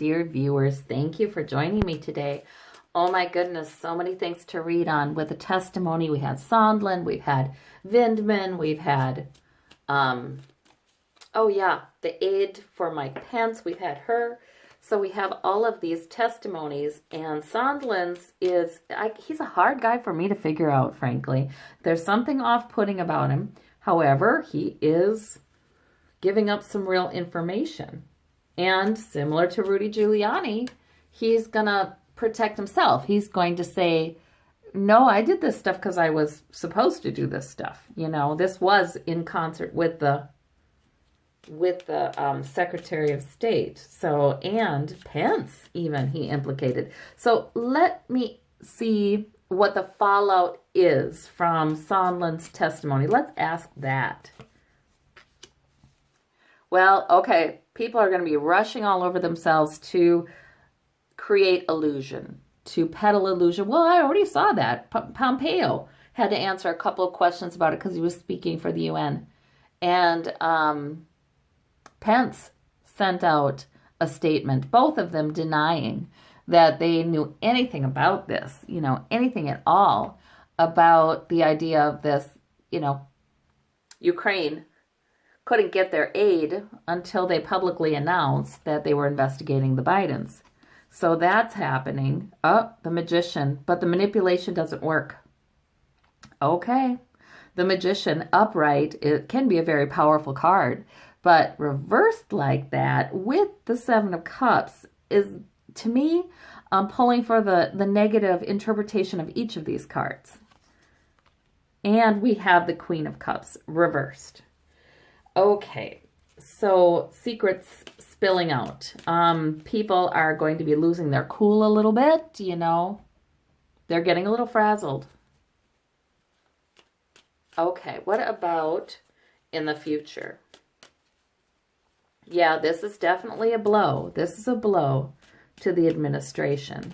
dear viewers. Thank you for joining me today. Oh my goodness, so many things to read on with the testimony. We had Sondland, we've had Vindman, we've had, oh yeah, the aide for Mike Pence, we've had her. So we have all of these testimonies, and Sondland's he's a hard guy for me to figure out, frankly. There's something off-putting about him. However, he is giving up some real information. And similar to Rudy Giuliani, he's going to protect himself. He's going to say, no, I did this stuff because I was supposed to do this stuff. You know, this was in concert with the Secretary of State. So, and Pence even he implicated. So let me see what the fallout is from Sondland's testimony. Let's ask that. Well, okay, people are going to be rushing all over themselves to create illusion, to peddle illusion. Well, I already saw that. Pompeo had to answer a couple of questions about it because he was speaking for the UN. And Pence sent out a statement, both of them denying that they knew anything about this, you know, anything at all about the idea of this, you know, Ukraine couldn't get their aid until they publicly announced that they were investigating the Bidens. So that's happening. Oh, the magician. But the manipulation doesn't work. Okay. The magician upright, it can be a very powerful card. But reversed like that with the Seven of Cups is, to me, pulling for the negative interpretation of each of these cards. And we have the Queen of Cups reversed. Okay, so secrets spilling out. People are going to be losing their cool a little bit, you know. They're getting a little frazzled. Okay, what about in the future? Yeah, this is definitely a blow. This is a blow to the administration.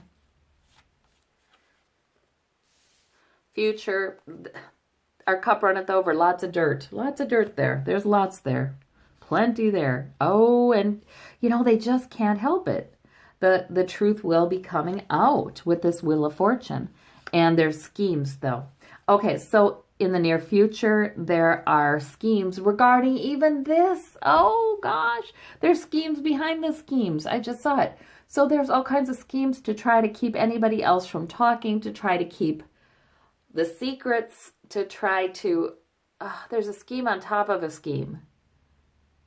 Future, our cup runneth over. Lots of dirt. Lots of dirt there. There's lots there. Plenty there. Oh, and, you know, they just can't help it. The truth will be coming out with this Wheel of Fortune. And there's schemes, though. Okay, so in the near future, there are schemes regarding even this. Oh, gosh. There's schemes behind the schemes. I just saw it. So there's all kinds of schemes to try to keep anybody else from talking, to try to keep the secrets, to try to... there's a scheme on top of a scheme.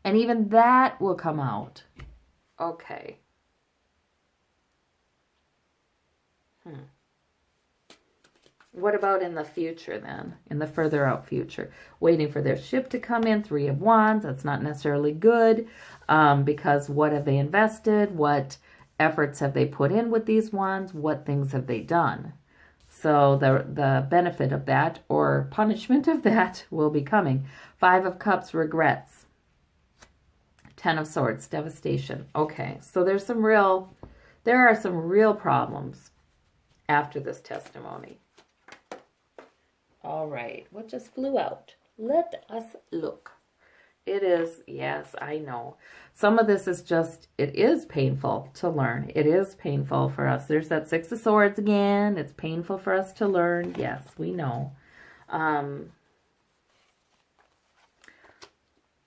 And even that will come out. Okay. What about in the future then? In the further out future? Waiting for their ship to come in. Three of Wands. That's not necessarily good. Because what have they invested? What efforts have they put in with these wands? What things have they done? So the benefit of that or punishment of that will be coming. Five of Cups, regrets. Ten of Swords, devastation. Okay, so there are some real problems after this testimony. All right, what just flew out? Let us look. It is, yes, I know. Some of this is just, it is painful to learn. It is painful for us. There's that Six of Swords again. It's painful for us to learn. Yes, we know.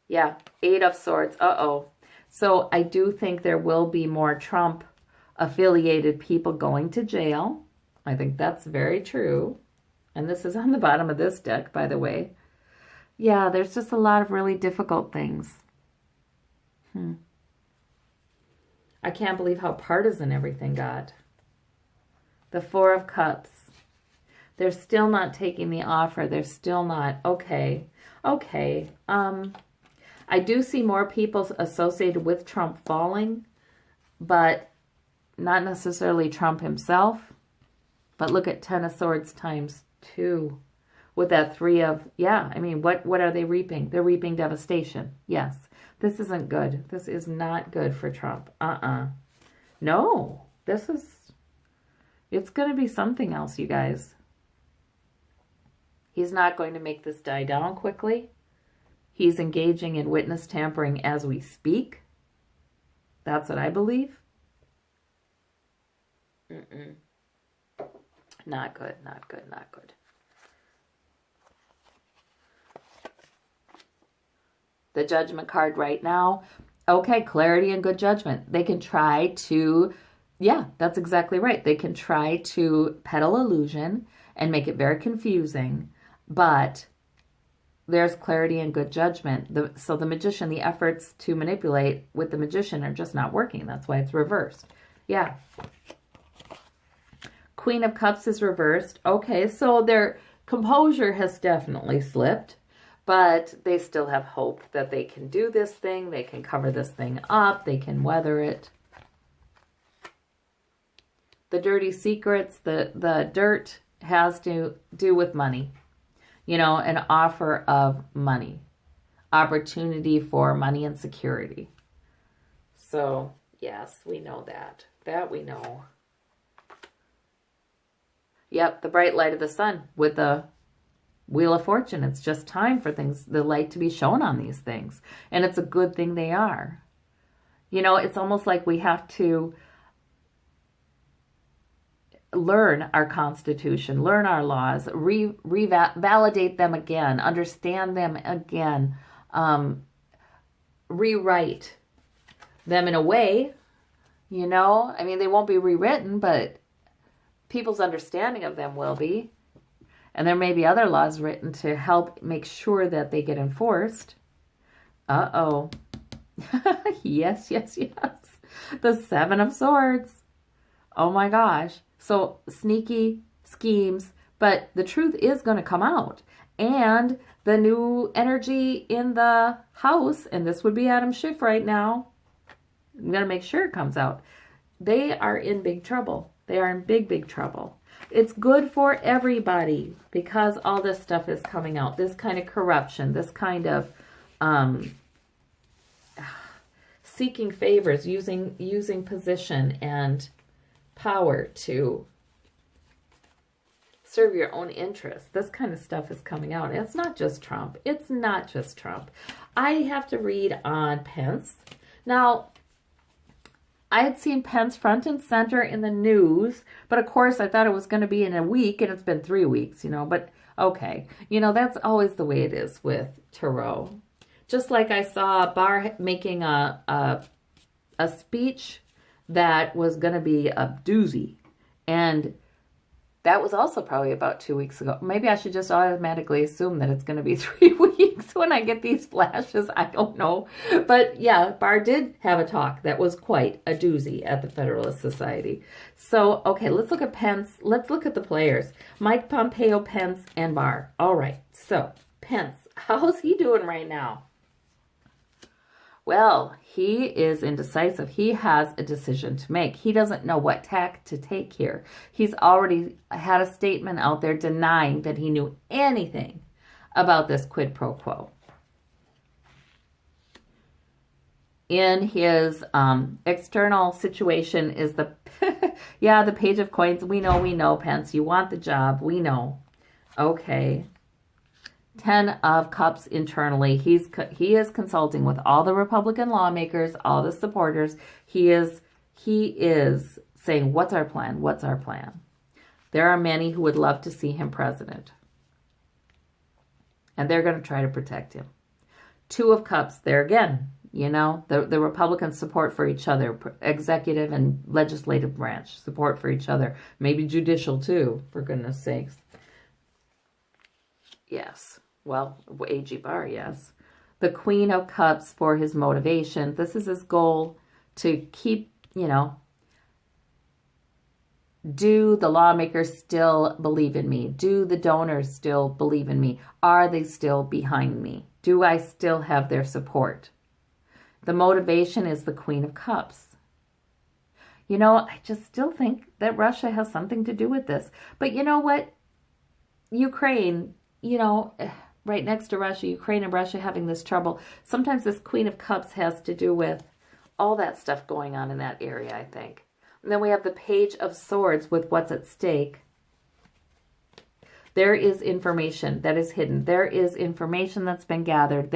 Yeah, Eight of Swords. Uh-oh. So I do think there will be more Trump-affiliated people going to jail. I think that's very true. And this is on the bottom of this deck, by the way. Yeah, there's just a lot of really difficult things. I can't believe how partisan everything got. The Four of Cups. They're still not taking the offer. They're still not. Okay. Okay. I do see more people associated with Trump falling, but not necessarily Trump himself. But look at Ten of Swords times 2 with that Three of, yeah, I mean, what are they reaping? They're reaping devastation. Yes, this isn't good. This is not good for Trump. No, it's going to be something else, you guys. He's not going to make this die down quickly. He's engaging in witness tampering as we speak. That's what I believe. Mm-mm. Not good, not good, not good. The Judgment card right now. Okay, clarity and good judgment. They can try to, yeah, that's exactly right. They can try to peddle illusion and make it very confusing, but there's clarity and good judgment. So the magician, the efforts to manipulate with the magician are just not working. That's why it's reversed. Yeah. Queen of Cups is reversed. Okay, so their composure has definitely slipped, but they still have hope that they can do this thing. They can cover this thing up. They can weather it. The dirty secrets, the dirt has to do with money. You know, an offer of money. Opportunity for money and security. So, yes, we know that. That we know. Yep, the bright light of the sun with the Wheel of Fortune. It's just time for things, the light to be shown on these things. And it's a good thing they are. You know, it's almost like we have to learn our Constitution, learn our laws, validate them again, understand them again, rewrite them in a way, you know. I mean, they won't be rewritten, but people's understanding of them will be. And there may be other laws written to help make sure that they get enforced. Uh-oh. Yes, yes, yes. The Seven of Swords. Oh my gosh. So sneaky schemes, but the truth is going to come out. And the new energy in the house, and this would be Adam Schiff right now. I'm going to make sure it comes out. They are in big trouble. They are in big, big trouble. It's good for everybody because all this stuff is coming out. This kind of corruption, this kind of seeking favors, using position and power to serve your own interests. This kind of stuff is coming out. And it's not just Trump. It's not just Trump. I have to read on Pence. Now, I had seen Pence front and center in the news, but of course I thought it was going to be in a week, and it's been 3 weeks, you know, but okay. You know, that's always the way it is with tarot. Just like I saw Barr making a speech that was going to be a doozy, and that was also probably about 2 weeks ago. Maybe I should just automatically assume that it's going to be 3 weeks when I get these flashes. I don't know. But yeah, Barr did have a talk that was quite a doozy at the Federalist Society. So, okay, let's look at Pence. Let's look at the players. Mike Pompeo, Pence, and Barr. All right, so Pence, how's he doing right now? Well, he is indecisive. He has a decision to make. He doesn't know what tack to take here. He's already had a statement out there denying that he knew anything about this quid pro quo. In his external situation is the, yeah, the Page of Coins. We know, Pence. You want the job. We know. Okay. 10 of Cups internally. He is consulting with all the Republican lawmakers, all the supporters. He is saying, what's our plan? What's our plan? There are many who would love to see him president. And they're going to try to protect him. 2 of Cups, there again, you know, the Republicans support for each other, executive and legislative branch support for each other, maybe judicial too, for goodness sakes. Yes. Well, A.G. Barr, yes. The Queen of Cups for his motivation. This is his goal to keep, you know, do the lawmakers still believe in me? Do the donors still believe in me? Are they still behind me? Do I still have their support? The motivation is the Queen of Cups. You know, I just still think that Russia has something to do with this. But you know what? Ukraine, you know, right next to Russia, Ukraine and Russia having this trouble. Sometimes this Queen of Cups has to do with all that stuff going on in that area, I think. And then we have the Page of Swords with what's at stake. There is information that is hidden. There is information that's been gathered.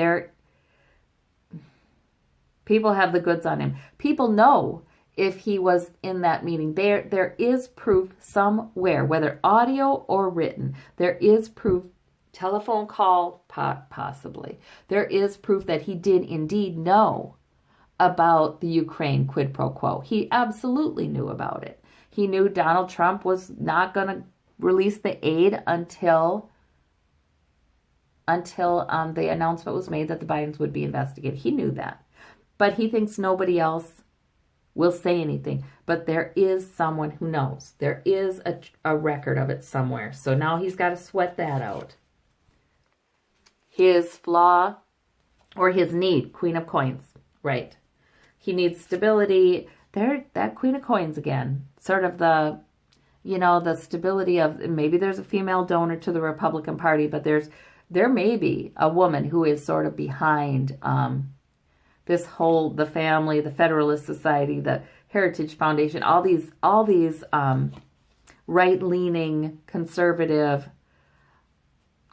People have the goods on him. People know if he was in that meeting. There is proof somewhere, whether audio or written. There is proof, telephone call, possibly. There is proof that he did indeed know about the Ukraine quid pro quo. He absolutely knew about it. He knew Donald Trump was not going to release the aid until the announcement was made that the Bidens would be investigated. He knew that. But he thinks nobody else will say anything. But there is someone who knows. There is a record of it somewhere. So now he's got to sweat that out. His flaw or his need, Queen of Coins, right? He needs stability. That Queen of Coins again, sort of the stability of, maybe there's a female donor to the Republican Party, but there may be a woman who is sort of behind the family, the Federalist Society, the Heritage Foundation, all these right-leaning conservative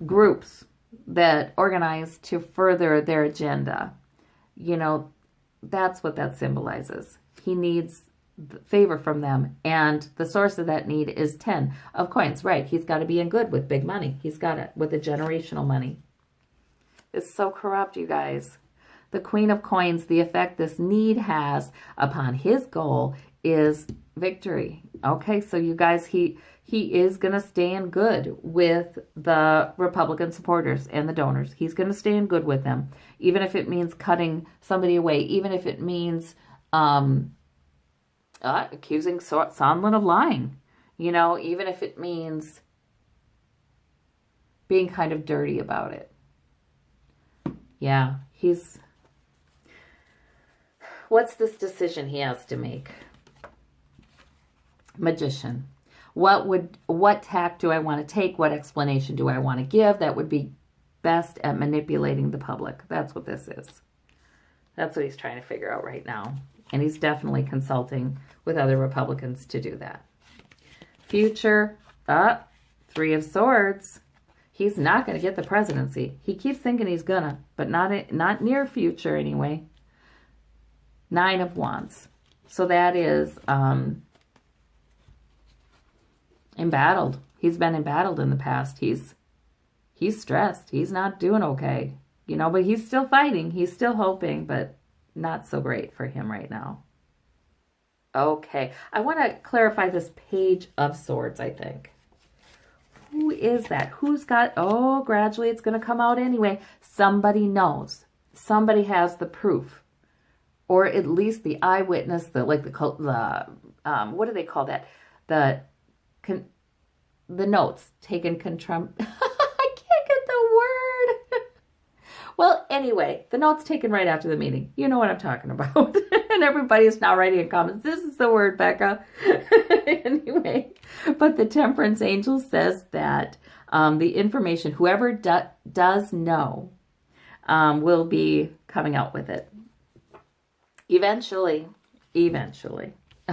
groups that organize to further their agenda. That's what that symbolizes. He needs favor from them, and the source of that need is 10 of coins, right? He's got to be in good with big money. He's got it with the generational money. It's so corrupt, you guys. The Queen of Coins, the effect this need has upon his goal is victory. Okay, so you guys, he is going to stay in good with the Republican supporters and the donors. He's going to stay in good with them, even if it means cutting somebody away, even if it means accusing Sondland of lying, even if it means being kind of dirty about it. Yeah, what's this decision he has to make? Magician. What tack do I want to take? What explanation do I want to give that would be best at manipulating the public? That's what this is. That's what he's trying to figure out right now. And he's definitely consulting with other Republicans to do that. Future, 3 of Swords. He's not going to get the presidency. He keeps thinking he's gonna, but not near future anyway. 9 of Wands. So that is embattled. He's been embattled in the past. He's stressed. He's not doing okay. But he's still fighting. He's still hoping, but not so great for him right now. Okay. I want to clarify this Page of Swords, I think. Who is that? Who's got... Oh, gradually it's going to come out anyway. Somebody knows. Somebody has the proof. Or at least the eyewitness, what do they call that? The notes taken I can't get the word. Well, anyway, the notes taken right after the meeting. You know what I'm talking about. And everybody is now writing in comments, this is the word, Becca. Anyway, but the Temperance Angel says that the information, whoever does know, will be coming out with it. Eventually.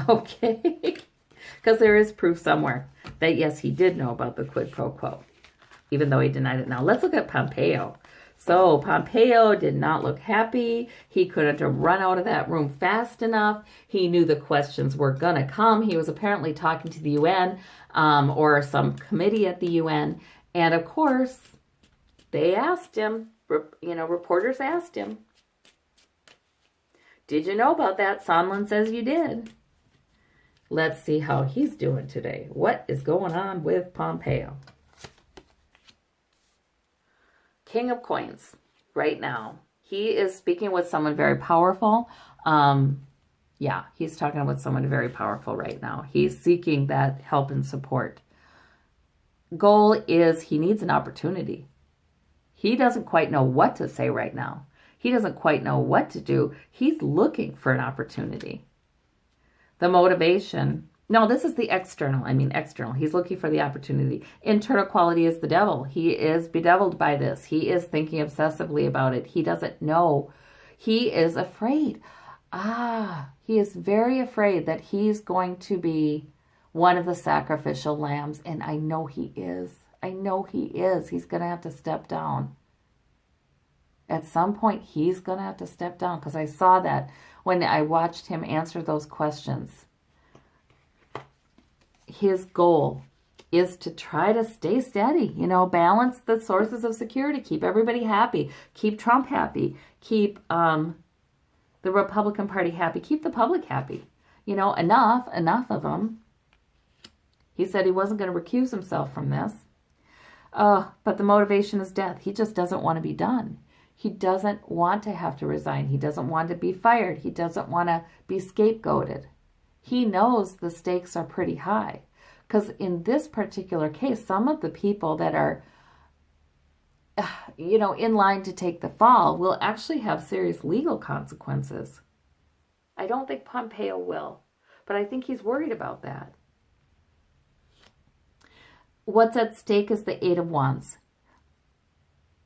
Okay. Because there is proof somewhere that, yes, he did know about the quid pro quo, even though he denied it now. Let's look at Pompeo. So Pompeo did not look happy. He couldn't run out of that room fast enough. He knew the questions were going to come. He was apparently talking to the UN or some committee at the UN. And, of course, they asked him, reporters asked him, did you know about that? Sondland says you did. Let's see how he's doing today. What is going on with Pompeo? King of Coins right now. He is speaking with someone very powerful. Yeah, he's talking with someone very powerful right now. He's seeking that help and support. Goal is he needs an opportunity. He doesn't quite know what to say right now. He doesn't quite know what to do. He's looking for an opportunity. The motivation. No, this is the external. External. He's looking for the opportunity. Internal quality is the devil. He is bedeviled by this. He is thinking obsessively about it. He doesn't know. He is afraid. He is very afraid that he's going to be one of the sacrificial lambs. And I know he is. I know he is. He's going to have to step down. At some point, he's going to have to step down. Because I saw that when I watched him answer those questions. His goal is to try to stay steady, you know, balance the sources of security, keep everybody happy, keep Trump happy, keep the Republican Party happy, keep the public happy. You know, enough of them. He said he wasn't going to recuse himself from this. But the motivation is death. He just doesn't want to be done. He doesn't want to have to resign. He doesn't want to be fired. He doesn't want to be scapegoated. He knows the stakes are pretty high. Because in this particular case, some of the people that are, you know, in line to take the fall will actually have serious legal consequences. I don't think Pompeo will, but I think he's worried about that. What's at stake is the Eight of Wands.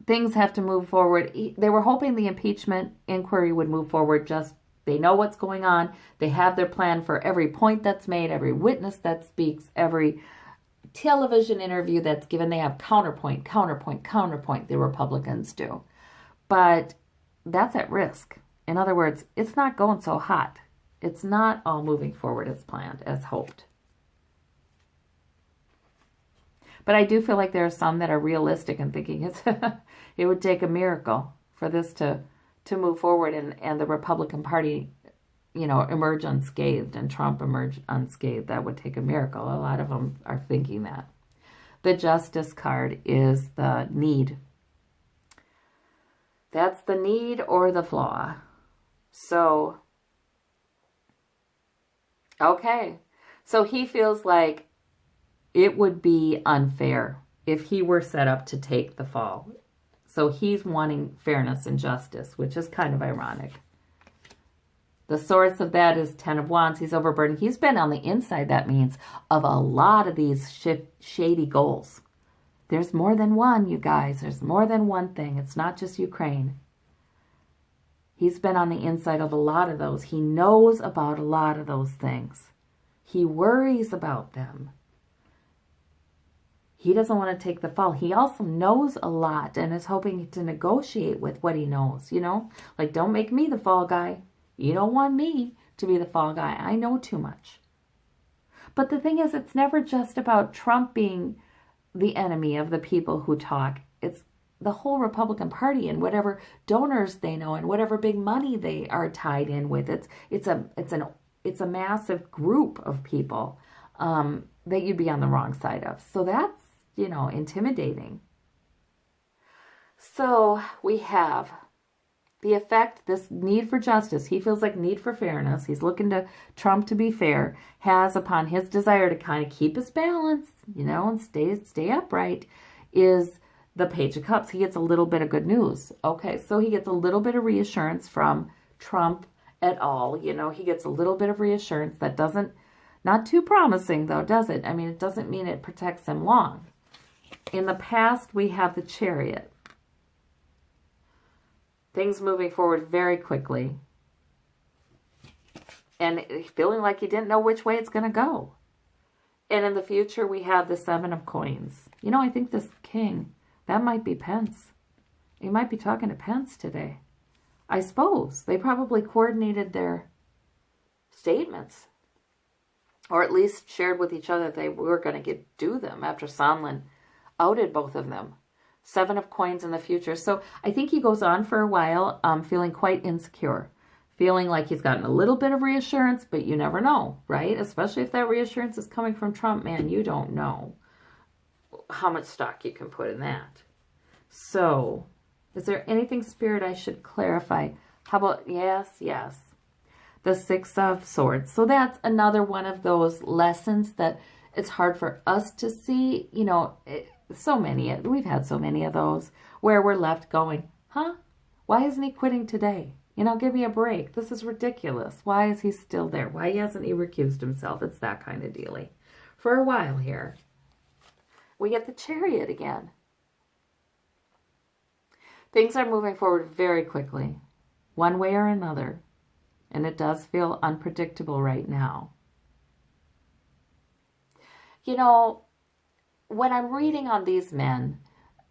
Things have to move forward. They were hoping the impeachment inquiry would move forward. Just they know what's going on. They have their plan for every point that's made, every witness that speaks, every television interview that's given. They have counterpoint. The Republicans do. But that's at risk. In other words, it's not going so hot. It's not all moving forward as planned, as hoped. But I do feel like there are some that are realistic and thinking it would take a miracle for this to move forward and the Republican Party, you know, emerge unscathed and Trump emerge unscathed. That would take a miracle. A lot of them are thinking that. The Justice card is the need. That's the need or the flaw. So, okay. So he feels like it would be unfair if he were set up to take the fall. So he's wanting fairness and justice, which is kind of ironic. The source of that is Ten of Wands. He's overburdened. He's been on the inside, that means, of a lot of these shady goals. There's more than one, you guys. There's more than one thing. It's not just Ukraine. He's been on the inside of a lot of those. He knows about a lot of those things. He worries about them. He doesn't want to take the fall. He also knows a lot and is hoping to negotiate with what he knows, you know? Like, don't make me the fall guy. You don't want me to be the fall guy. I know too much. But the thing is, it's never just about Trump being the enemy of the people who talk. It's the whole Republican Party and whatever donors they know and whatever big money they are tied in with. It's a massive group of people that you'd be on the wrong side of. So that's, you know, intimidating. So we have the effect, this need for justice. He feels like need for fairness. He's looking to Trump to be fair, has upon his desire to kind of keep his balance, you know, and stay upright, is the Page of Cups. He gets a little bit of good news. Okay, so he gets a little bit of reassurance from Trump et al. You know, he gets a little bit of reassurance that doesn't, not too promising though, does it? I mean, it doesn't mean it protects him long. In the past, we have the Chariot. Things moving forward very quickly. And feeling like he didn't know which way it's going to go. And in the future, we have the Seven of Coins. You know, I think this king, that might be Pence. He might be talking to Pence today. I suppose. They probably coordinated their statements. Or at least shared with each other that they were going to do them after Sondland outed both of them. Seven of Coins in the future. So I think he goes on for a while feeling quite insecure. Feeling like he's gotten a little bit of reassurance, but you never know, right? Especially if that reassurance is coming from Trump. Man, you don't know how much stock you can put in that. So, is there anything, Spirit, I should clarify? How about, yes. The Six of Swords. So that's another one of those lessons that it's hard for us to see. You know, we've had so many of those where we're left going, huh? Why isn't he quitting today? You know, give me a break. This is ridiculous. Why is he still there? Why hasn't he recused himself? It's that kind of dealing. For a while here, we get the Chariot again. Things are moving forward very quickly, one way or another. And it does feel unpredictable right now. You know, when I'm reading on these men,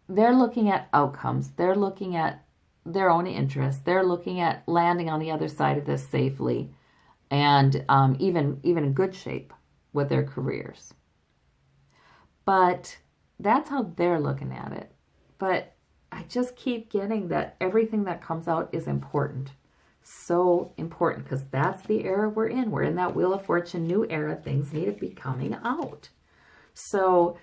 they're looking at outcomes. They're looking at their own interests. They're looking at landing on the other side of this safely and even in good shape with their careers. But that's how they're looking at it. But I just keep getting that everything that comes out is important. So important, because that's the era we're in. We're in that Wheel of Fortune new era. Things need to be coming out. So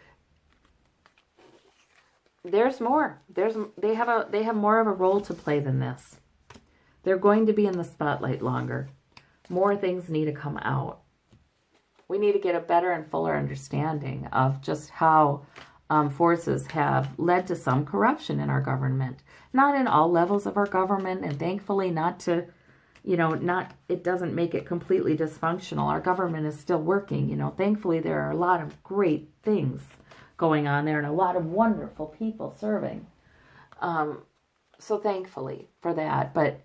there's more. They have more of a role to play than this. They're going to be in the spotlight longer. More things need to come out. We need to get a better and fuller understanding of just how forces have led to some corruption in our government. Not in all levels of our government, and thankfully not to, it doesn't make it completely dysfunctional. Our government is still working, Thankfully, there are a lot of great things going on there and a lot of wonderful people serving. So thankfully for that. But,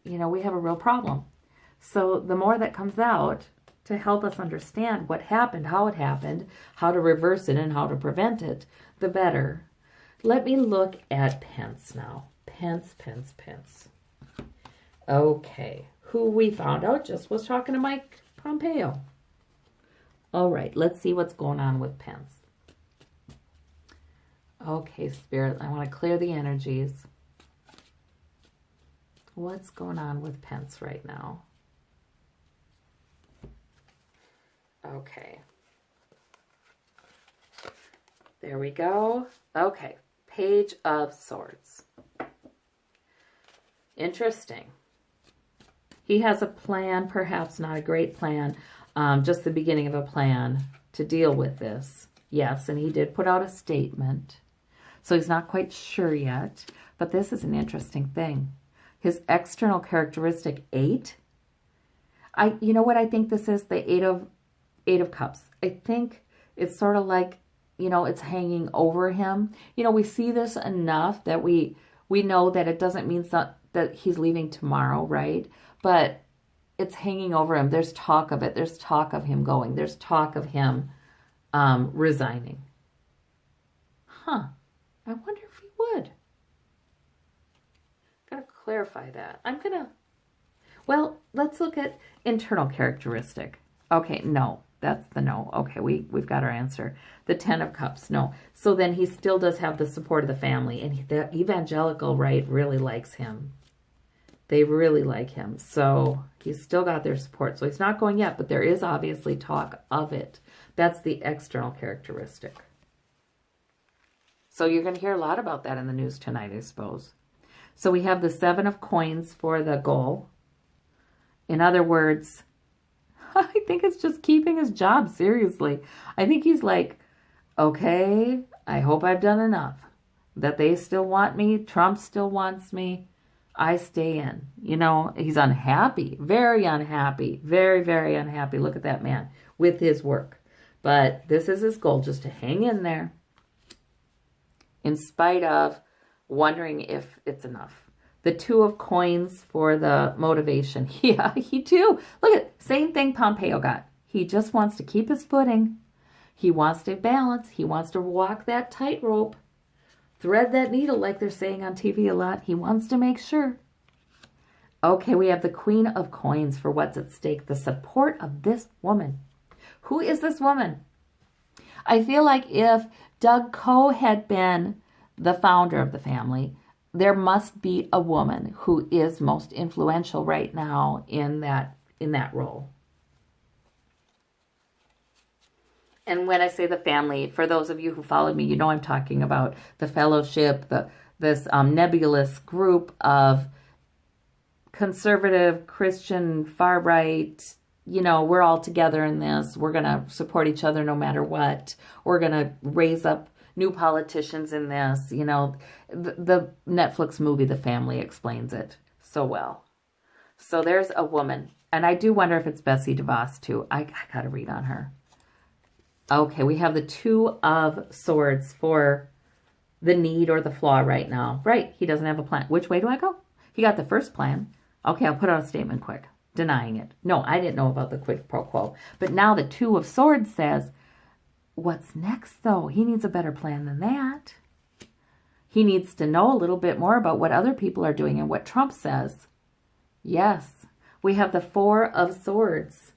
we have a real problem. So the more that comes out to help us understand what happened, how to reverse it, and how to prevent it, the better. Let me look at Pence now. Pence. Okay, who we found out just was talking to Mike Pompeo. All right, let's see what's going on with Pence. Okay, Spirit, I want to clear the energies. What's going on with Pence right now? Okay. There we go. Okay. Page of Swords. Interesting. He has a plan, perhaps not a great plan, just the beginning of a plan to deal with this. Yes, and he did put out a statement. So he's not quite sure yet, but this is an interesting thing. His external characteristic 8. You know what I think this is? The Eight of Cups. I think it's sort of like, it's hanging over him. We see this enough that we know that it doesn't mean that he's leaving tomorrow, right? But it's hanging over him. There's talk of it. There's talk of him going. There's talk of him resigning. Huh. I wonder if he would. Gotta clarify that. Well, let's look at internal characteristic. Okay, no. That's the no. Okay, we've got our answer. The 10 of Cups, no. So then he still does have the support of the family. And the evangelical right really likes him. They really like him. So he's still got their support. So he's not going yet, but there is obviously talk of it. That's the external characteristic. So you're going to hear a lot about that in the news tonight, I suppose. So we have the 7 of Coins for the goal. In other words, I think it's just keeping his job, seriously. I think he's like, okay, I hope I've done enough. That they still want me, Trump still wants me, I stay in. He's unhappy, very unhappy, very, very unhappy. Look at that man with his work. But this is his goal, just to hang in there in spite of wondering if it's enough. The 2 of Coins for the motivation. Yeah, he too. Look at same thing Pompeo got. He just wants to keep his footing. He wants to balance. He wants to walk that tightrope. Thread that needle like they're saying on TV a lot. He wants to make sure. Okay, we have the Queen of Coins for what's at stake. The support of this woman. Who is this woman? I feel like if Doug Coe had been the founder of the family, there must be a woman who is most influential right now in that role. And when I say the family, for those of you who followed me, I'm talking about the fellowship, this nebulous group of conservative, Christian, far right. We're all together in this. We're going to support each other no matter what. We're going to raise up new politicians in this. The Netflix movie, The Family, explains it so well. So there's a woman. And I do wonder if it's Betsy DeVos too. I got to read on her. Okay, we have the 2 of Swords for the need or the flaw right now. Right, he doesn't have a plan. Which way do I go? He got the first plan. Okay, I'll put out a statement quick, denying it. No, I didn't know about the quid pro quo. But now the 2 of Swords says, what's next though? He needs a better plan than that. He needs to know a little bit more about what other people are doing and what Trump says. Yes, we have the Four of Swords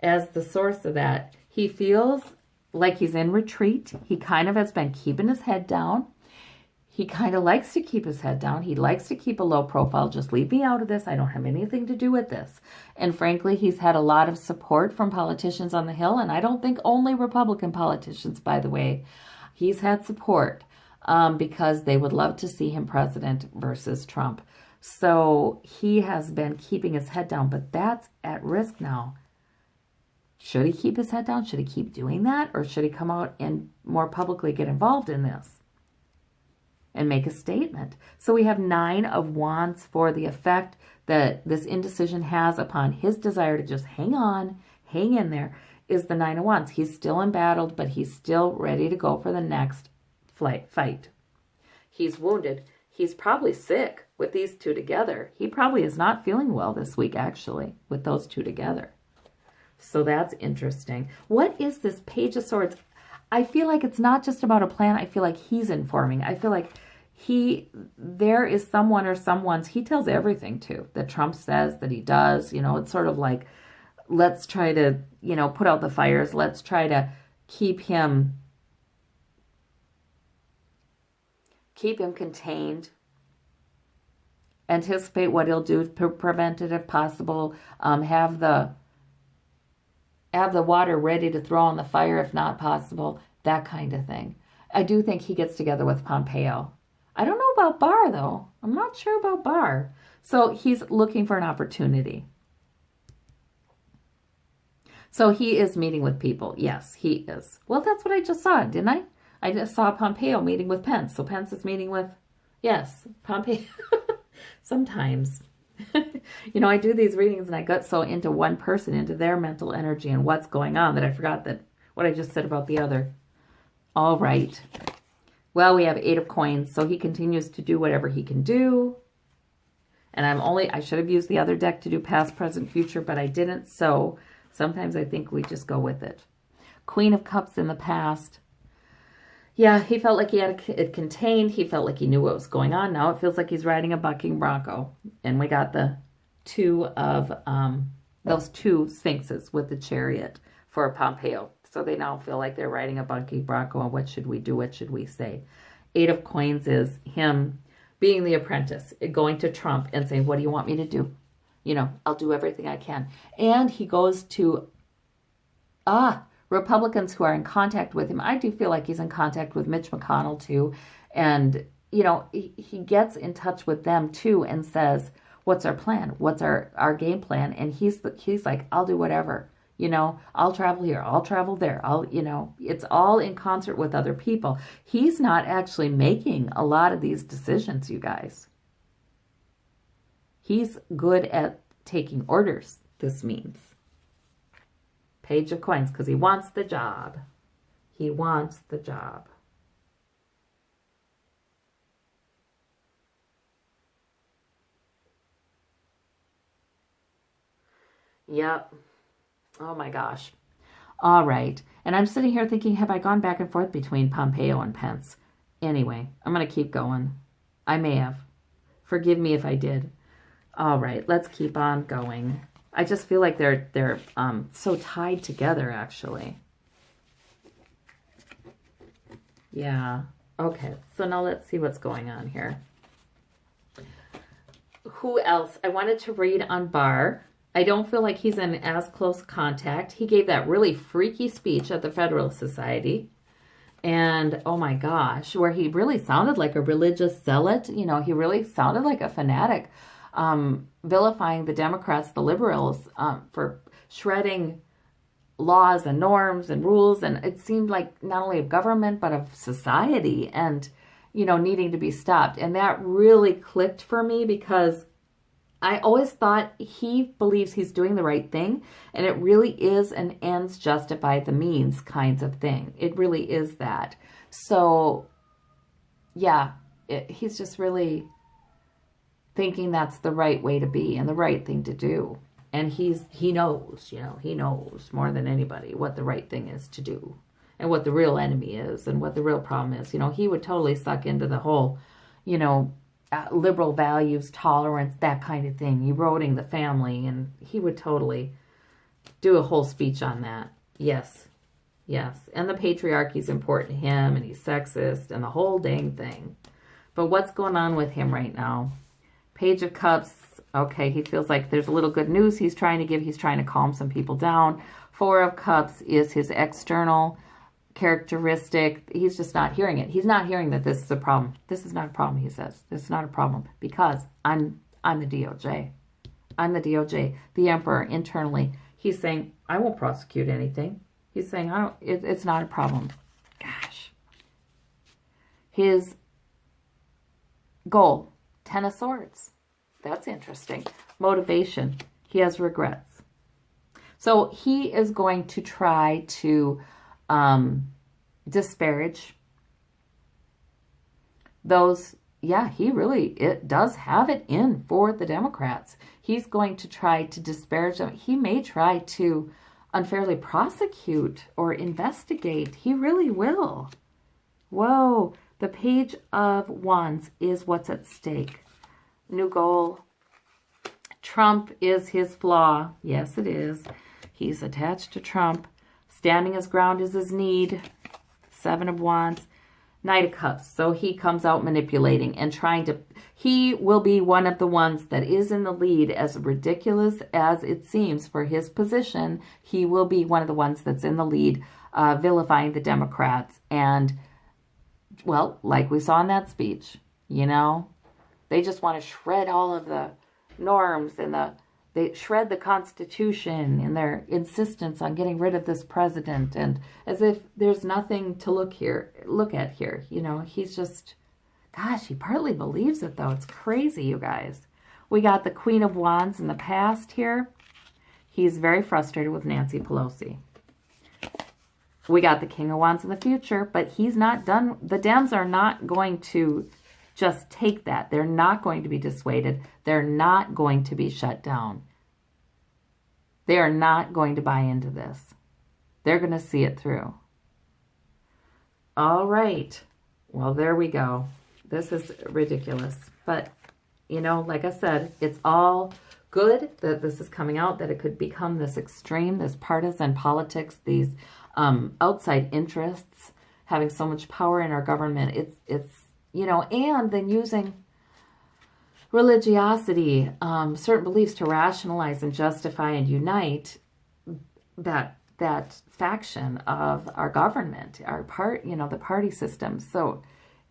as the source of that. He feels like he's in retreat. He kind of has been keeping his head down. He kind of likes to keep his head down. He likes to keep a low profile. Just leave me out of this. I don't have anything to do with this. And frankly, he's had a lot of support from politicians on the Hill. And I don't think only Republican politicians, by the way. He's had support because they would love to see him president versus Trump. So he has been keeping his head down, but that's at risk now. Should he keep his head down? Should he keep doing that? Or should he come out and more publicly get involved in this and make a statement? So we have 9 of Wands for the effect that this indecision has upon his desire to just hang on, hang in there, is the 9 of Wands. He's still embattled, but he's still ready to go for the next fight. He's wounded. He's probably sick with these two together. He probably is not feeling well this week, actually, with those two together. So that's interesting. What is this Page of Swords? I feel like it's not just about a plan. I feel like he's informing. I feel like there is someone or someone's, he tells everything to, that Trump says, that he does. You know, it's sort of like, let's try to, you know, put out the fires. Let's try to keep him contained. Anticipate what he'll do to prevent it if possible. Have the water ready to throw on the fire if not possible. That kind of thing. I do think he gets together with Pompeo. I don't know about Barr, though. I'm not sure about Barr. So he's looking for an opportunity. So he is meeting with people. Yes, he is. Well, that's what I just saw, didn't I? I just saw Pompeo meeting with Pence. So Pence is meeting with, yes, Pompeo. Sometimes. You know, I do these readings and I got so into one person, into their mental energy and what's going on, that I forgot that what I just said about the other. All right. Well, we have 8 of Coins, so he continues to do whatever he can do. And I should have used the other deck to do past, present, future, but I didn't. So sometimes I think we just go with it. Queen of Cups in the past. Yeah, he felt like he had it contained. He felt like he knew what was going on. Now it feels like he's riding a bucking bronco. And we got the 2 of those 2 sphinxes with the Chariot for Pompeo. So they now feel like they're riding a bucking bronco. And what should we do? What should we say? 8 of Coins is him being the apprentice, going to Trump and saying, what do you want me to do? You know, I'll do everything I can. And he goes to, Republicans who are in contact with him. I do feel like he's in contact with Mitch McConnell too. And, you know, he gets in touch with them too and says, what's our plan? What's our game plan? And he's like, I'll do whatever. You know, I'll travel here. I'll travel there. It's all in concert with other people. He's not actually making a lot of these decisions, you guys. He's good at taking orders, this means. Page of Coins, because he wants the job. He wants the job. Yep. Oh my gosh. All right. And I'm sitting here thinking, have I gone back and forth between Pompeo and Pence? Anyway, I'm going to keep going. I may have. Forgive me if I did. All right. Let's keep on going. I just feel like they're so tied together, actually. Yeah. Okay. So now let's see what's going on here. Who else? I wanted to read on Barr. I don't feel like he's in as close contact. He gave that really freaky speech at the Federalist Society. And, oh my gosh, where he really sounded like a religious zealot. You know, he really sounded like a fanatic. Vilifying the Democrats, the liberals, for shredding laws and norms and rules. And it seemed like not only of government, but of society and, you know, needing to be stopped. And that really clicked for me because I always thought he believes he's doing the right thing. And it really is an ends justify the means kinds of thing. It really is that. So, yeah, he's just really thinking that's the right way to be and the right thing to do. And he knows, you know, he knows more than anybody what the right thing is to do. and what the real enemy is and what the real problem is. You know, he would totally suck into the whole, you know, liberal values, tolerance, that kind of thing, eroding the family, and he would totally do a whole speech on that. Yes, yes. And the patriarchy is important to him, and he's sexist, and the whole dang thing. But what's going on with him right now? Page of Cups. Okay, he feels like there's a little good news he's trying to give. He's trying to calm some people down. Four of Cups is his external characteristic. He's just not hearing it. He's not hearing that this is a problem. This is not a problem, he says. This is not a problem because I'm the DOJ. I'm the DOJ. The Emperor internally. He's saying, I won't prosecute anything. He's saying, it's not a problem. Gosh. His goal, 10 of Swords. That's interesting. Motivation. He has regrets. So he is going to try to disparage those. Yeah, it does have it in for the Democrats. He's going to try to disparage them. He may try to unfairly prosecute or investigate. He really will. Whoa, the Page of Wands is what's at stake. New goal. Trump is his flaw. Yes, it is. He's attached to Trump. Standing his ground is his need. Seven of Wands. Knight of Cups. So he comes out manipulating and trying to... He will be one of the ones that is in the lead, as ridiculous as it seems for his position. He will be one of the ones that's in the lead, vilifying the Democrats. And, well, like we saw in that speech, you know, they just want to shred all of the norms and they shred the Constitution in their insistence on getting rid of this president, and as if there's nothing to look at here. You know, he's just, gosh, he partly believes it though. It's crazy, you guys. We got the Queen of Wands in the past here. He's very frustrated with Nancy Pelosi. We got the King of Wands in the future, but he's not done. The Dems are not going to just take that. They're not going to be dissuaded. They're not going to be shut down. They are not going to buy into this. They're going to see it through. All right. Well, there we go. This is ridiculous. But, you know, like I said, it's all good that this is coming out, that it could become this extreme, this partisan politics, these outside interests having so much power in our government. It's you know, and then using religiosity, certain beliefs to rationalize and justify and unite that faction of our government, the party system. So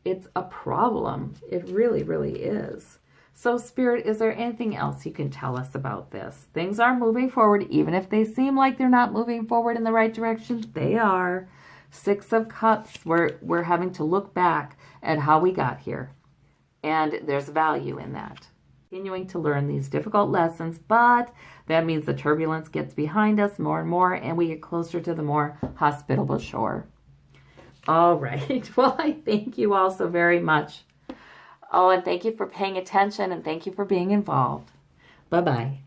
it's a problem. It really, really is. So Spirit, is there anything else you can tell us about this? Things are moving forward, even if they seem like they're not moving forward in the right direction. They are. Six of Cups, we're having to look back at how we got here. And there's value in that. Continuing to learn these difficult lessons, but that means the turbulence gets behind us more and more, and we get closer to the more hospitable shore. All right. Well, I thank you all so very much. Oh, and thank you for paying attention, and thank you for being involved. Bye-bye.